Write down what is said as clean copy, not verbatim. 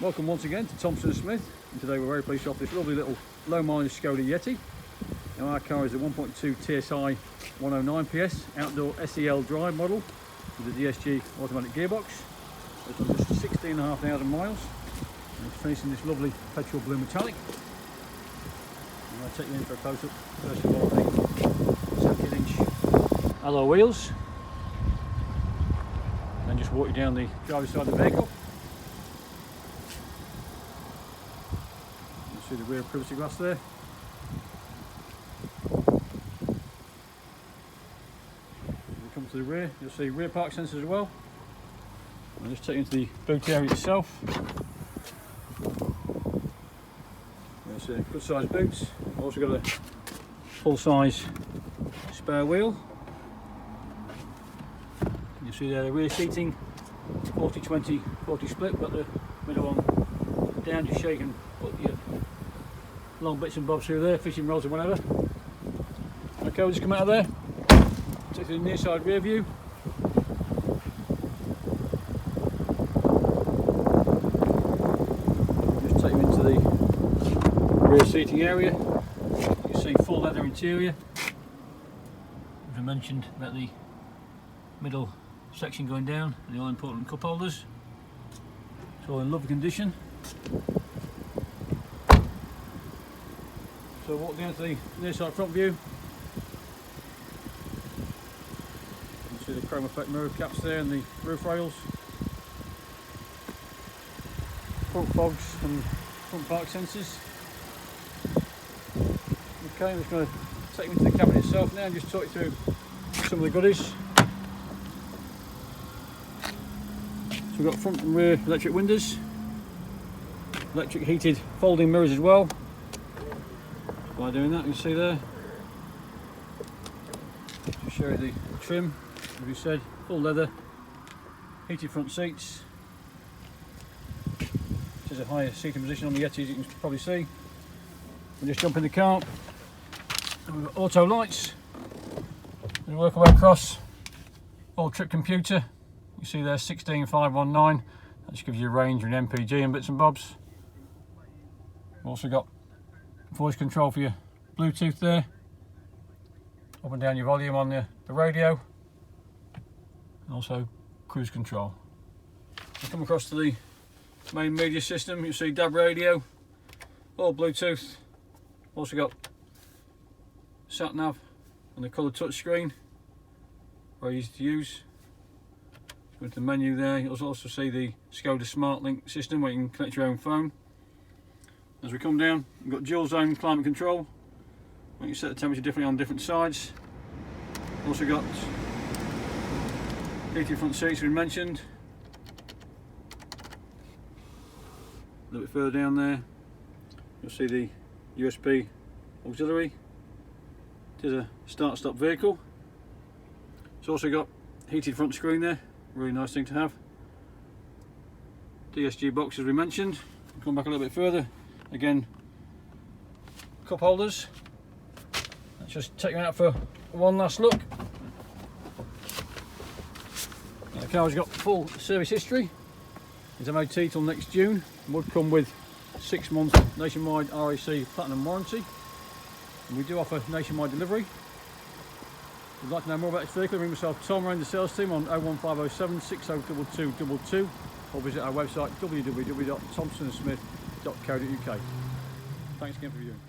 Welcome once again to Thompson & Smith, and today we're very pleased to offer this lovely little low mileage Skoda Yeti. Now our car is the 1.2 TSi 109 PS outdoor SE L Drive model with the DSG automatic gearbox. It's on just 16,500 miles and it's finished in this lovely Petrol Blue Metallic. And I'll take you in for a close up. First of all, the 17-inch alloy wheels, and then just walk you down the driver's side of the vehicle. See the rear privacy glass there. When we come to the rear, you'll see rear park sensors as well. I'll just take you into the boot area itself. You'll see good sized boots. I've also got a full size spare wheel. You'll see there the rear seating 40-20-40 split, got the middle one down, just shake and put your long bits and bobs through there, fishing rods and whatever. Okay, we'll just come out of there, take you to the near side rear view. Just take you into the rear seating area. You see full leather interior. As I mentioned about the middle section going down, and the all important cup holders. It's all in lovely condition. So walk down to the near side front view. You can see the chrome effect mirror caps there and the roof rails. Front fogs and front park sensors. Okay, I'm just going to take you into the cabin itself now and just talk you through some of the goodies. So we've got front and rear electric windows, electric heated folding mirrors as well. By doing that, you can see there, just show you the trim, as we said, full leather, heated front seats. This is a higher seating position on the Yeti, as you can probably see. We'll just jump in the car, and we've got auto lights. We'll work our way across, all trip computer. You see there 16519, that just gives you a range and MPG and bits and bobs. We've also got voice control for your Bluetooth there, up and down your volume on the radio, and also cruise control. We come across to the main media system. You see DAB radio, all Bluetooth. Also got sat nav and the colour touch screen, very easy to use. Go into the menu there. You'll also see the Skoda Smart Link system where you can connect your own phone. As we come down, we've got dual zone climate control. We can set the temperature differently on different sides. Also got heated front seats, we mentioned. A little bit further down there, you'll see the USB auxiliary. It is a start-stop vehicle. It's also got heated front screen there, really nice thing to have. DSG box, as we mentioned. Come back a little bit further. Again, cup holders. Let's just take you out for one last look. The car's got full service history. It's MOT till next June. Would come with 6 months nationwide RAC Platinum warranty. And we do offer nationwide delivery. If you'd like to know more about this vehicle, ring myself Tom, around the sales team on 01507 602222, or visit our website www.thompsonsmith.co.uk. Thanks again for viewing.